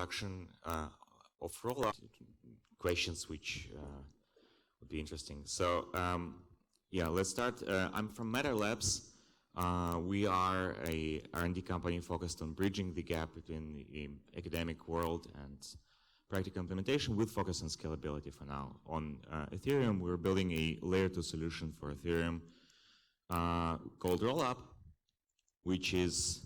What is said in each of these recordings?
introduction of Rollup, questions which would be interesting. So yeah, let's start. I'm from Matter Labs. We are a R&D company focused on bridging the gap between the academic world and practical implementation with focus on scalability for now. On Ethereum, we're building a layer 2 solution for Ethereum called Rollup, which is,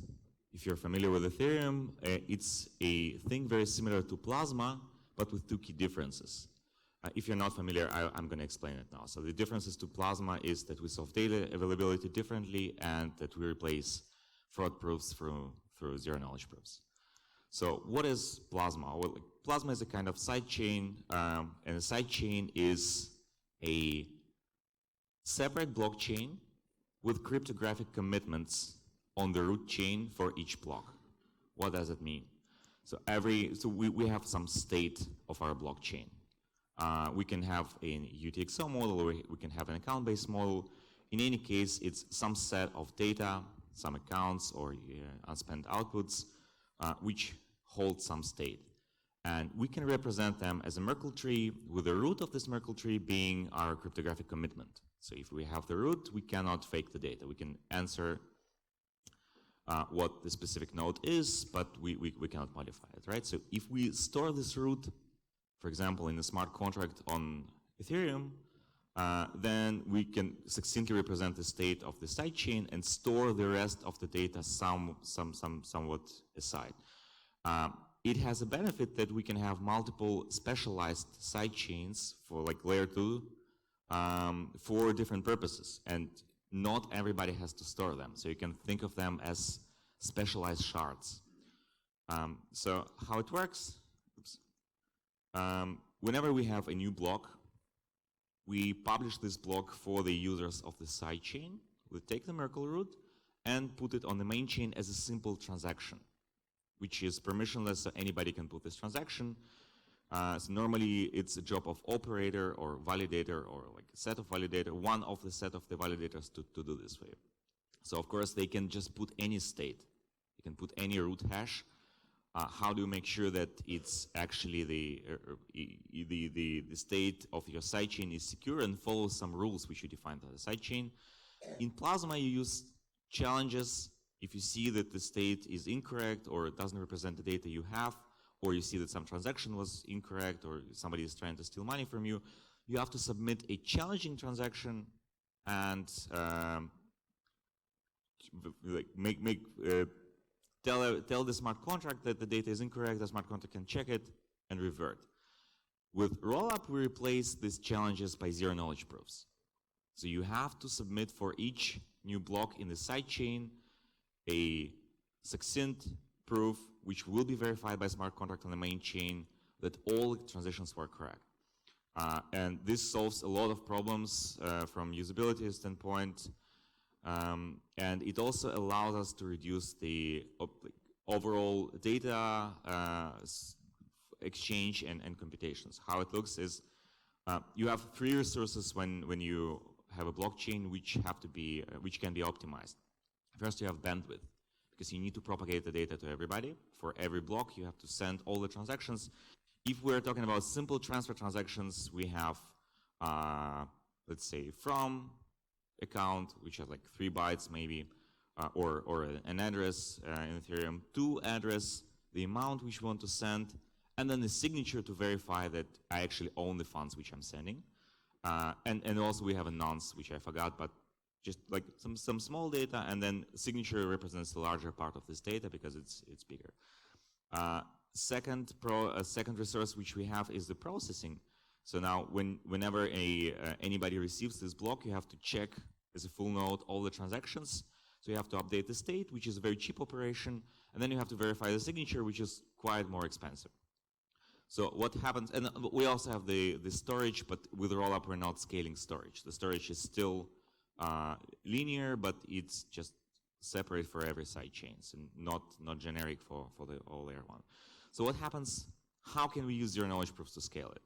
if you're familiar with Ethereum, it's a thing very similar to Plasma, but with two key differences. If you're not familiar, I'm going to explain it now. So the differences to Plasma is that we solve data availability differently and that we replace fraud proofs through zero-knowledge proofs. So what is Plasma? Well, Plasma is a kind of sidechain, and a sidechain is a separate blockchain with cryptographic commitments on the root chain for each block. What does it mean? So we have some state of our blockchain. We can have a UTXO model, or we can have an account-based model. In any case, it's some set of data, some accounts or unspent outputs, which hold some state. And we can represent them as a Merkle tree, with the root of this Merkle tree being our cryptographic commitment. So if we have the root, we cannot fake the data. We can answer what the specific node is, but we cannot modify it, right? So if we store this root, for example, in a smart contract on Ethereum, then we can succinctly represent the state of the sidechain and store the rest of the data somewhat aside. It has a benefit that we can have multiple specialized sidechains for like layer 2 for different purposes, and not everybody has to store them. So you can think of them as specialized shards. So how it works? Whenever we have a new block, we publish this block for the users of the sidechain. We take the Merkle root and put it on the main chain as a simple transaction, which is permissionless, so anybody can put this transaction. So normally it's a job of operator or validator or like a set of validator, one of the set of the validators to do this for you. So of course they can just put any state. You can put any root hash. How do you make sure that it's actually the state of your sidechain is secure and follows some rules which you define for the sidechain? In Plasma, you use challenges. If you see that the state is incorrect or it doesn't represent the data you have, or you see that some transaction was incorrect or somebody is trying to steal money from you, you have to submit a challenging transaction and tell the smart contract that the data is incorrect. The smart contract can check it and revert. With Rollup, we replace these challenges by zero-knowledge proofs. So you have to submit for each new block in the sidechain a succinct proof, which will be verified by smart contract on the main chain, that all transactions were correct. And this solves a lot of problems from usability standpoint. And it also allows us to reduce the overall data exchange and computations. How it looks is you have three resources when you have a blockchain which can be optimized. First, you have bandwidth, because you need to propagate the data to everybody. For every block, you have to send all the transactions. If we're talking about simple transfer transactions, we have, let's say, from account, which has like 3 bytes maybe, or an address in Ethereum, to address, the amount which we want to send, and then the signature to verify that I actually own the funds which I'm sending. And also we have a nonce, which I forgot, but just like some small data, and then signature represents the larger part of this data because it's bigger. Second resource which we have is the processing. So now whenever anybody receives this block, you have to check as a full node all the transactions. So you have to update the state, which is a very cheap operation, and then you have to verify the signature, which is quite more expensive. So what happens, and we also have the storage, but with Rollup we're not scaling storage. The storage is still linear, but it's just separate for every side chains and not generic for the all layer 1. So what happens, how can we use zero-knowledge proofs to scale it?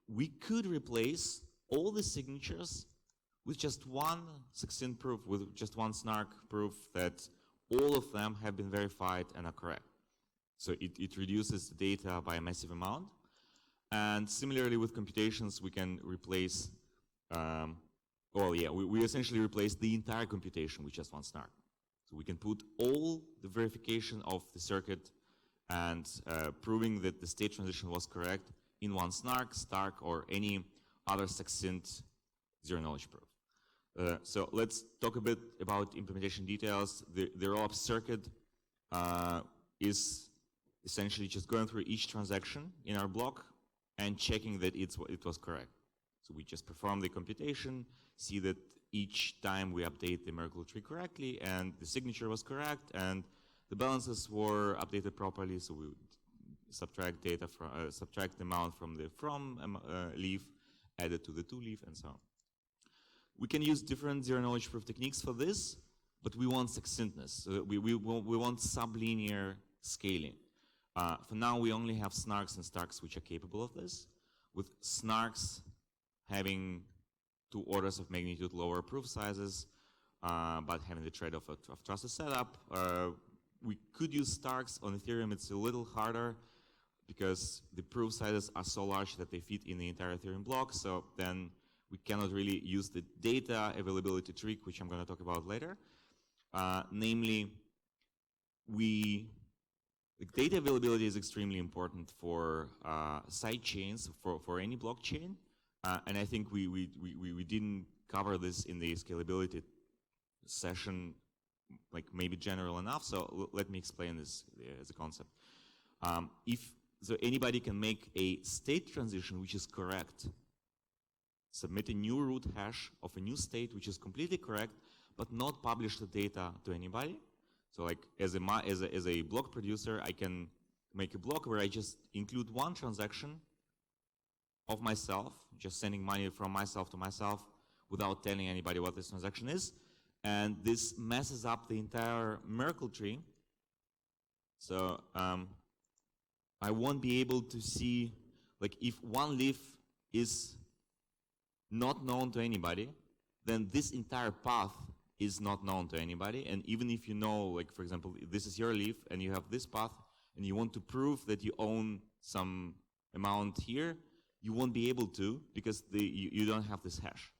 We could replace all the signatures with just one succinct proof, with just one snark proof that all of them have been verified and are correct. So it reduces the data by a massive amount. And similarly with computations, we can replace, we essentially replace the entire computation with just one snark. So we can put all the verification of the circuit and proving that the state transition was correct in one snark, Stark, or any other succinct zero-knowledge proof. So let's talk a bit about implementation details. The Rollup circuit is essentially just going through each transaction in our block and checking that it was correct. So we just perform the computation, see that each time we update the Merkle tree correctly and the signature was correct and the balances were updated properly, so we would subtract data from subtract the amount from the leaf, add it to the to leaf, and so on. We can use different zero-knowledge proof techniques for this, but we want succinctness. So we want sublinear scaling. For now, we only have snarks and starks which are capable of this, with snarks having 2 orders of magnitude lower proof sizes, but having the trade-off of trusted setup. We could use starks on Ethereum. It's a little harder because the proof sizes are so large that they fit in the entire Ethereum block, so then we cannot really use the data availability trick, which I'm going to talk about later. Namely, data availability is extremely important for side chains, for any blockchain, and I think we didn't cover this in the scalability session, like maybe general enough, so let me explain this as a concept. So anybody can make a state transition which is correct, submit a new root hash of a new state which is completely correct, but not publish the data to anybody. So like as a block producer, I can make a block where I just include one transaction of myself, just sending money from myself to myself without telling anybody what this transaction is. And this messes up the entire Merkle tree. So I won't be able to see, like if one leaf is not known to anybody, then this entire path is not known to anybody. And even if you know, like for example, this is your leaf and you have this path and you want to prove that you own some amount here, you won't be able to because you don't have this hash,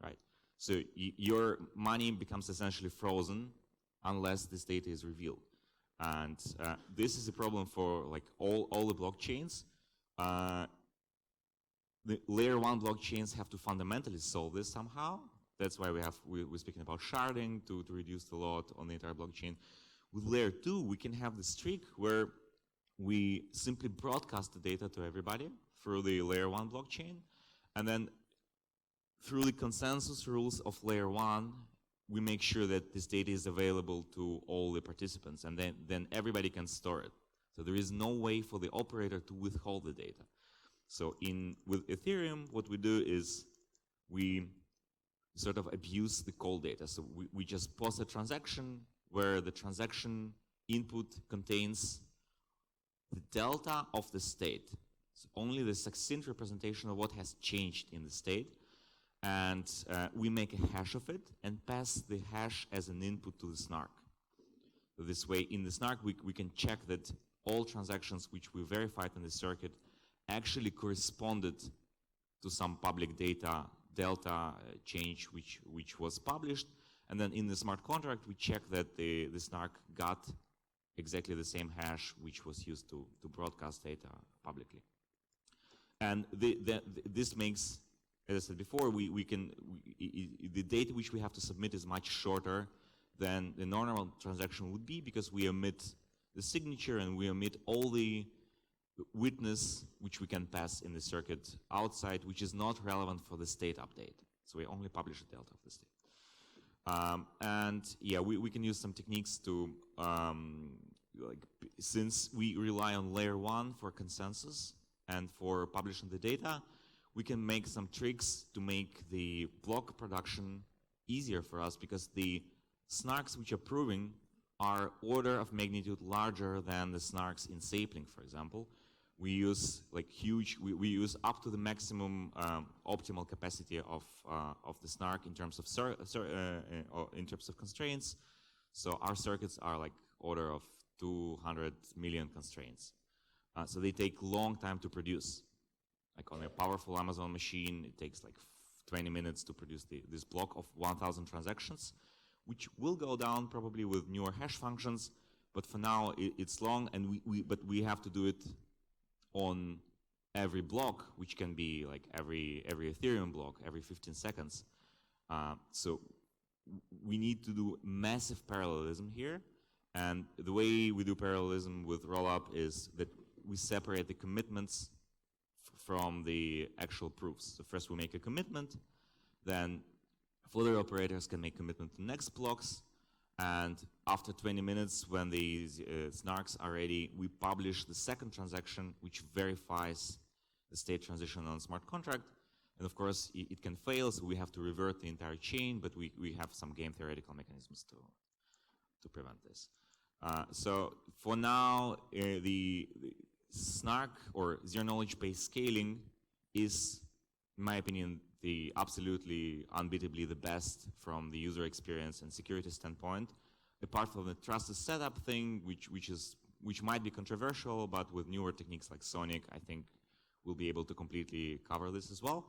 right? So your money becomes essentially frozen unless this data is revealed. And this is a problem for like all the blockchains. The layer 1 blockchains have to fundamentally solve this somehow. That's why we're speaking about sharding to reduce the load on the entire blockchain. With layer 2, we can have this trick where we simply broadcast the data to everybody through the layer 1 blockchain, and then through the consensus rules of layer 1, we make sure that this data is available to all the participants, and then everybody can store it. So there is no way for the operator to withhold the data. So with Ethereum, what we do is we sort of abuse the call data. So we just post a transaction where the transaction input contains the delta of the state. So only the succinct representation of what has changed in the state. And we make a hash of it and pass the hash as an input to the snark. So this way, in the snark, we can check that all transactions which we verified in the circuit actually corresponded to some public data delta change which was published. And then in the smart contract, we check that the snark got exactly the same hash which was used to broadcast data publicly. And this makes, as I said before, the data which we have to submit is much shorter than the normal transaction would be because we omit the signature and we omit all the witness which we can pass in the circuit outside, which is not relevant for the state update. So we only publish the delta of the state. And yeah, we can use some techniques to, since we rely on layer 1 for consensus and for publishing the data, we can make some tricks to make the block production easier for us because the snarks which are proving are order of magnitude larger than the snarks in sapling, for example. We use like we use up to the maximum optimal capacity of the snark in terms of constraints. So our circuits are like order of 200 million constraints. So they take long time to produce. Like on a powerful Amazon machine, it takes like 20 minutes to produce this block of 1,000 transactions, which will go down probably with newer hash functions. But for now, it's long, and but we have to do it on every block, which can be like every Ethereum block, every 15 seconds. So we need to do massive parallelism here. And the way we do parallelism with Rollup is that we separate the commitments from the actual proofs. So first we make a commitment, then further operators can make commitment to next blocks, and after 20 minutes, when these snarks are ready, we publish the second transaction, which verifies the state transition on a smart contract. And of course, it can fail, so we have to revert the entire chain, but we have some game theoretical mechanisms to prevent this. So for now, the snark or zero-knowledge-based scaling is, in my opinion, the absolutely unbeatably the best from the user experience and security standpoint. Apart from the trusted setup thing, which might be controversial, but with newer techniques like Sonic, I think we'll be able to completely cover this as well.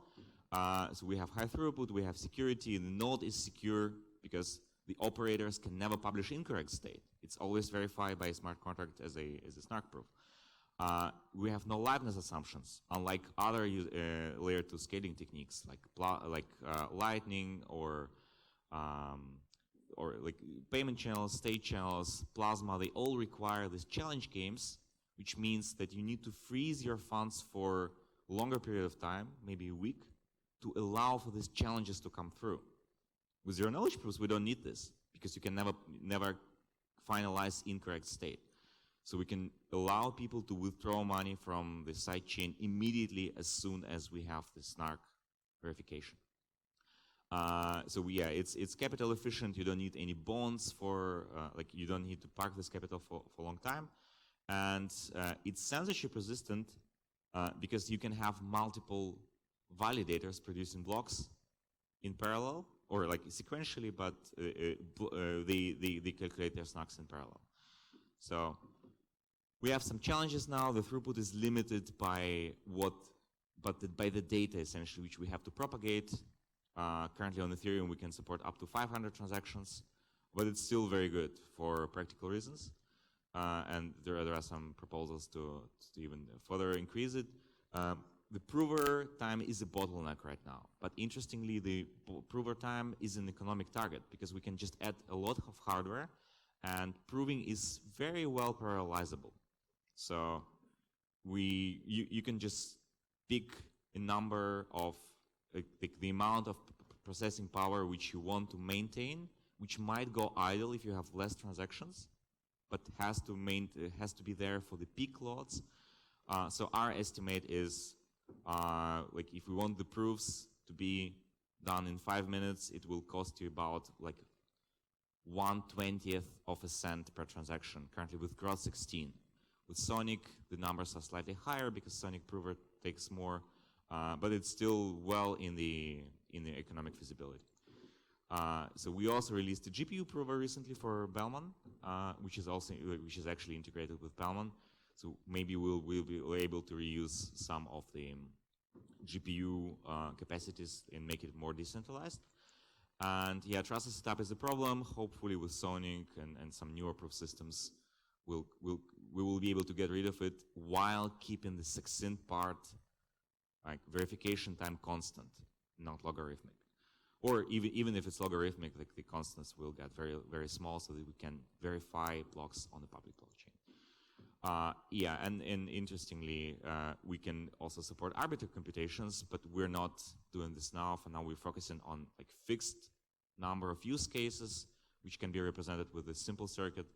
So we have high throughput, we have security, the node is secure because the operators can never publish incorrect state. It's always verified by a smart contract as a snark proof. We have no liveness assumptions, unlike other layer 2 scaling techniques like Lightning or like payment channels, state channels, Plasma. They all require these challenge games, which means that you need to freeze your funds for a longer period of time, maybe a week, to allow for these challenges to come through. With zero-knowledge proofs, we don't need this because you can never finalize incorrect state. So we can allow people to withdraw money from the sidechain immediately as soon as we have the snark verification. So yeah, it's capital efficient. You don't need any bonds for, you don't need to park this capital for a long time. And it's censorship resistant because you can have multiple validators producing blocks in parallel or like sequentially, but they calculate their snarks in parallel. So we have some challenges now. The throughput is limited by by the data essentially, which we have to propagate. Currently on Ethereum, we can support up to 500 transactions, but it's still very good for practical reasons. And there are some proposals to even further increase it. The prover time is a bottleneck right now, but interestingly, the prover time is an economic target because we can just add a lot of hardware, and proving is very well parallelizable. So you can just pick a number of the amount of processing power which you want to maintain, which might go idle if you have less transactions, but has to be there for the peak loads. So our estimate is if we want the proofs to be done in 5 minutes, it will cost you about 1/20th of a cent per transaction. Currently with Groth 16. With Sonic, the numbers are slightly higher because Sonic Prover takes more, but it's still well in the economic feasibility. So we also released a GPU Prover recently for Bellman, which is actually integrated with Bellman. So maybe we'll be able to reuse some of the GPU capacities and make it more decentralized. And yeah, trusted setup is a problem. Hopefully with Sonic and some newer proof systems, we will be able to get rid of it while keeping the succinct part, like verification time constant, not logarithmic. Or even if it's logarithmic, like the constants will get very, very small so that we can verify blocks on the public blockchain. Yeah, and interestingly, we can also support arbitrary computations, but we're not doing this now. For now, we're focusing on fixed number of use cases, which can be represented with a simple circuit.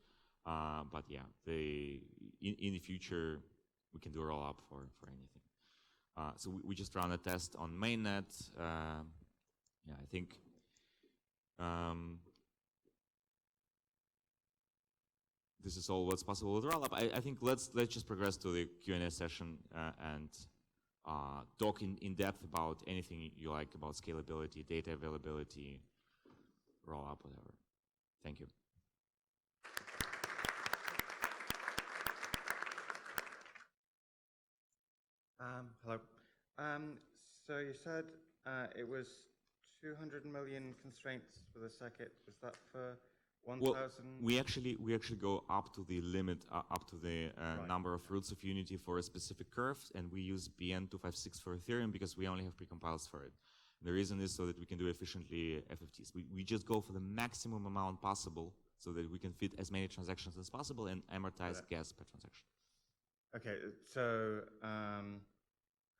But yeah, in the future, we can do a roll-up for anything. So we just ran a test on Mainnet. Yeah, I think this is all what's possible with Rollup. I think let's just progress to the Q&A session and talk in depth about anything you like about scalability, data availability, Rollup, whatever. Thank you. Hello. So you said it was 200 million constraints for the circuit. Was that for 1,000? Well, we actually go up to the limit, up to the number of roots of unity for a specific curve, and we use BN256 for Ethereum because we only have precompiles for it. The reason is so that we can do efficiently FFTs. We just go for the maximum amount possible so that we can fit as many transactions as possible and amortize gas per transaction. Okay, so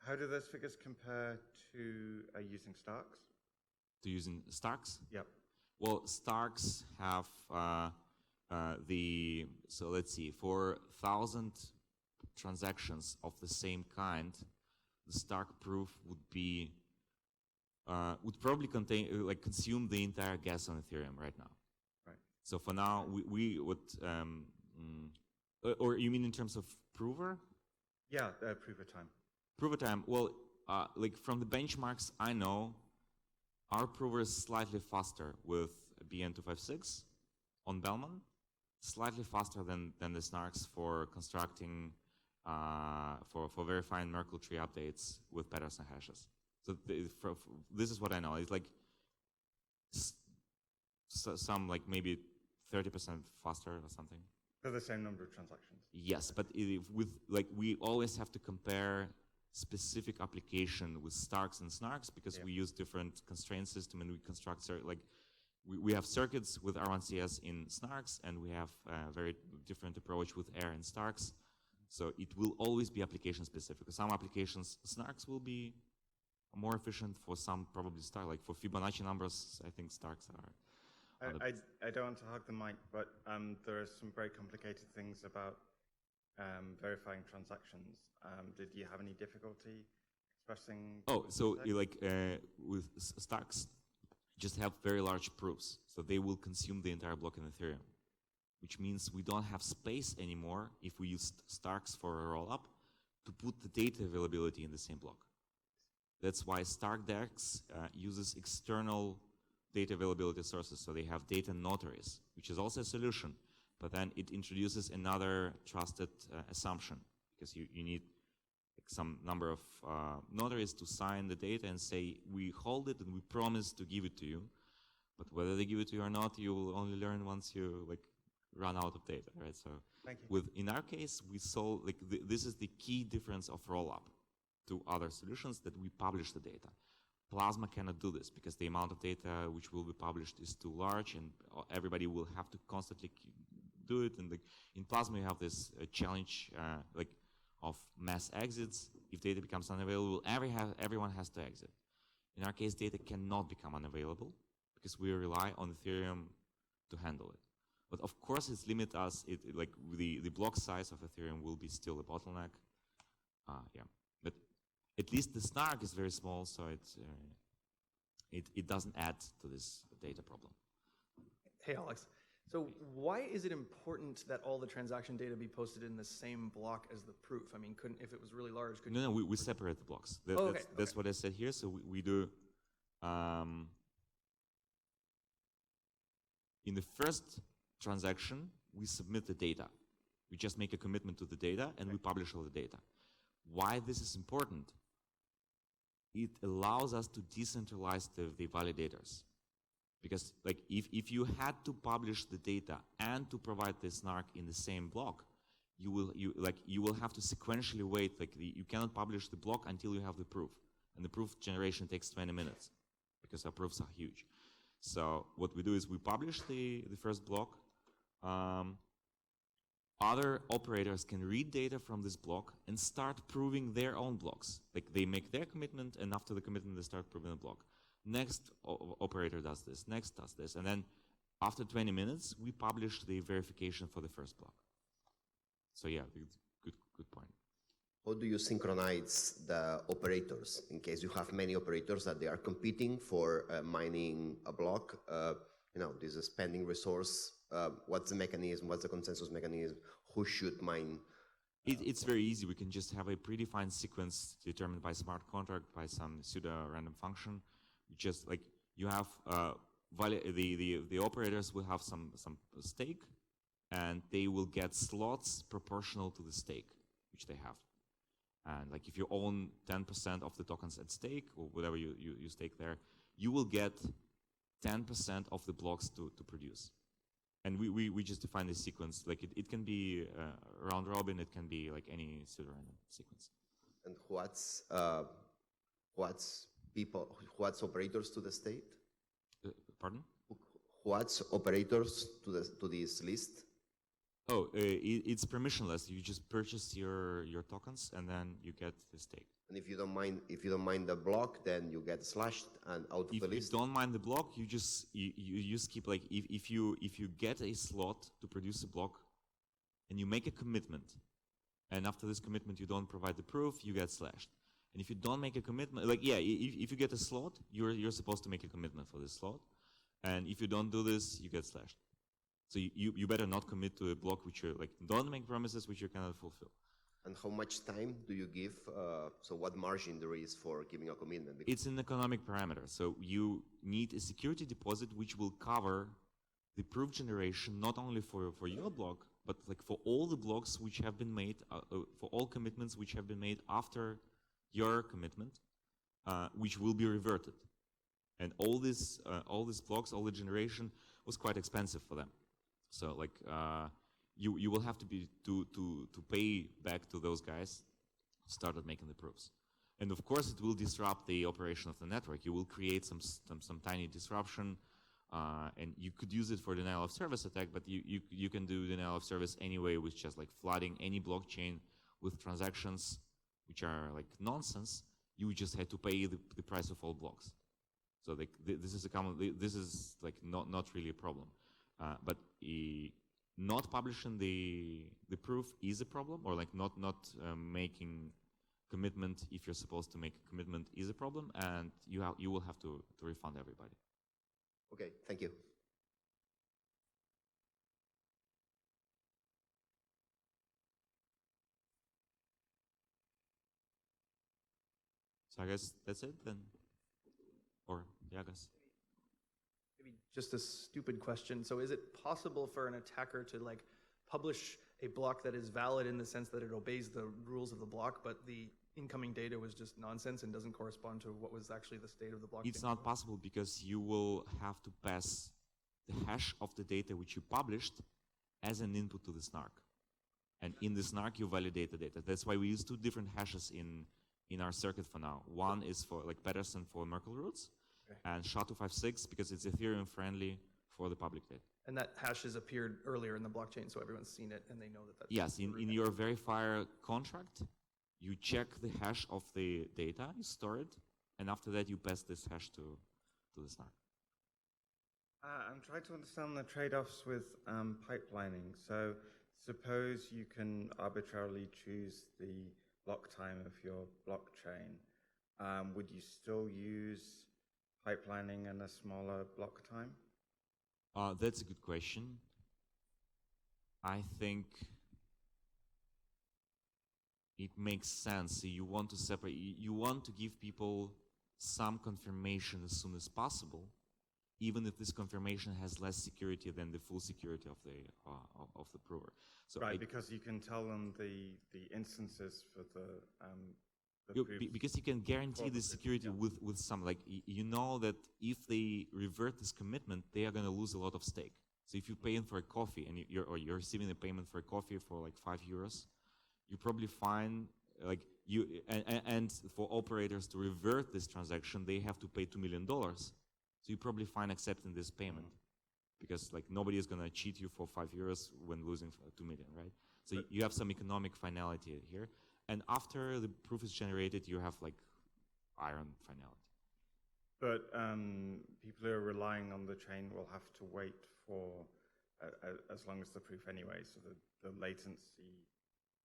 how do those figures compare to using Starks? To using Starks? Yep. Well, Starks have so let's see, for 1,000 transactions of the same kind, the Stark proof would probably consume the entire gas on Ethereum right now. Right. So for now, we would, or you mean in terms of prover? Yeah, prover time. Prover time. Well, like from the benchmarks I know, our prover is slightly faster with BN256 on Bellman, slightly faster than the snarks for constructing, for verifying Merkle tree updates with Peterson hashes. So this is what I know. It's like some like maybe 30% faster or something. For the same number of transactions. Yes, but we always have to compare specific application with Starks and Snarks because we use different constraint system and we construct we have circuits with R1CS in Snarks and we have a very different approach with Air and Starks. So it will always be application specific. Some applications Snarks will be more efficient, for some probably Stark. Like for Fibonacci numbers, I think Starks are. I don't want to hog the mic, but there are some very complicated things about verifying transactions. Did you have any difficulty expressing? Oh, so with Starks, just have very large proofs, so they will consume the entire block in Ethereum, which means we don't have space anymore if we use Starks for a rollup to put the data availability in the same block. That's why Stark DEX uses external data availability sources, so they have data notaries, which is also a solution, but then it introduces another trusted assumption, because you need some number of notaries to sign the data and say, we hold it and we promise to give it to you, but whether they give it to you or not, you will only learn once you run out of data, right? So thank you. In our case, we saw this is the key difference of rollup to other solutions, that we publish the data. Plasma cannot do this because the amount of data which will be published is too large and everybody will have to constantly do it. And in Plasma, you have this challenge of mass exits. If data becomes unavailable, everyone has to exit. In our case, data cannot become unavailable because we rely on Ethereum to handle it. But of course, it's limit us. The block size of Ethereum will be still a bottleneck. Yeah, but at least the snark is very small, so it doesn't add to this data problem. Hey, Alex. So why is it important that all the transaction data be posted in the same block as the proof? I mean, if it was really large, couldn't No, we separate the blocks. That's what I said here. So we do, in the first transaction, we submit the data. We just make a commitment to the data and we publish all the data. Why this is important? It allows us to decentralize the validators. Because if you had to publish the data and to provide the snark in the same block, you will have to sequentially wait. You cannot publish the block until you have the proof, and the proof generation takes 20 minutes because our proofs are huge. So what we do is we publish the first block. Other operators can read data from this block and start proving their own blocks. They make their commitment, and after the commitment, they start proving the block. Next operator does this, next does this, and then after 20 minutes, we publish the verification for the first block. So yeah, good point. How do you synchronize the operators in case you have many operators that they are competing for mining a block? This is spending resource. What's the mechanism? What's the consensus mechanism? Who should mine? It's very easy. We can just have a predefined sequence determined by smart contract, by some pseudo-random function. Just you have the operators will have some stake, and they will get slots proportional to the stake which they have. And like if you own 10% of the tokens at stake or whatever you stake there, you will get 10% of the blocks to produce. And we just define this sequence. Like it can be round robin, it can be like any pseudorandom sequence. And what's operators to the state? Pardon? What's operators to this list? Oh, it's permissionless. You just purchase your tokens and then you get the stake. And if you don't mind the block, then you get slashed and out of the list. If you don't mind the block, you just keep like if you get a slot to produce a block, and you make a commitment, and after this commitment you don't provide the proof, you get slashed. And if you don't make a commitment, like if you get a slot, you're supposed to make a commitment for this slot, and if you don't do this, you get slashed. So you better not commit to a block which you're like don't make promises which you cannot fulfill. And how much time do you give? So what margin there is for giving a commitment? Because it's an economic parameter. So you need a security deposit which will cover the proof generation not only for your block, but like for all the blocks which have been made, for all commitments which have been made after your commitment, which will be reverted. And all these blocks, all the generation was quite expensive for them. So like you will have to pay back to those guys who started making the proofs. And of course it will disrupt the operation of the network. You will create some tiny disruption, and you could use it for denial of service attack, but you can do denial of service anyway with just like flooding any blockchain with transactions which are like nonsense. You just had to pay the price of all blocks. So like this is like not really a problem. But not publishing the proof is a problem, or like not making commitment if you're supposed to make a commitment is a problem, and you will have to refund everybody. Okay, thank you. So I guess that's it then, or yeah, I guess. Maybe just a stupid question. So is it possible for an attacker to like publish a block that is valid in the sense that it obeys the rules of the block, but the incoming data was just nonsense and doesn't correspond to what was actually the state of the blockchain? It's not possible because you will have to pass the hash of the data which you published as an input to the snark. And in the snark, you validate the data. That's why we use two different hashes in our circuit for now. One is for like Pedersen for Merkle roots, okay, and SHA-256 because it's Ethereum friendly for the public data. And that hash has appeared earlier in the blockchain, so everyone's seen it and they know that that's... Yes, in your verifier contract, you check the hash of the data, you store it, and after that you pass this hash to the snark. I'm trying to understand the trade-offs with pipelining. So suppose you can arbitrarily choose the block time of your blockchain. Would you still use pipelining and a smaller block time? That's a good question. I think it makes sense. So you want to separate, you want to give people some confirmation as soon as possible, even if this confirmation has less security than the full security of the prover. So right, because you can tell them the instances for the because you can guarantee the security, yeah, with some, like, you know that if they revert this commitment, they are going to lose a lot of stake. So if you pay in for a coffee and you're receiving a payment for a coffee for like €5, you probably find like and for operators to revert this transaction, they have to pay $2 million. So you probably find accepting this payment, because like nobody is going to cheat you for €5 when losing 2 million, right? So you have some economic finality here. And after the proof is generated, you have like iron finality. But people who are relying on the chain will have to wait for as long as the proof anyway. So the latency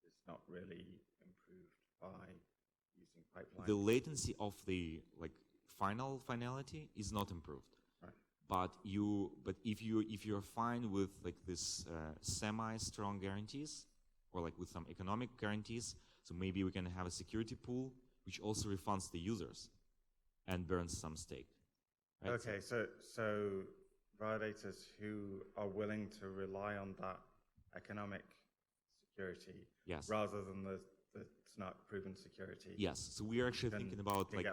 is not really improved by using pipeline. The latency of the like final finality is not improved. Right. But if you're fine with like this semi-strong guarantees, or like with some economic guarantees, so maybe we can have a security pool which also refunds the users and burns some stake. Right? Okay, so validators who are willing to rely on that economic security, yes, rather than that's not proven security. Yes, so we are actually Then thinking about you like get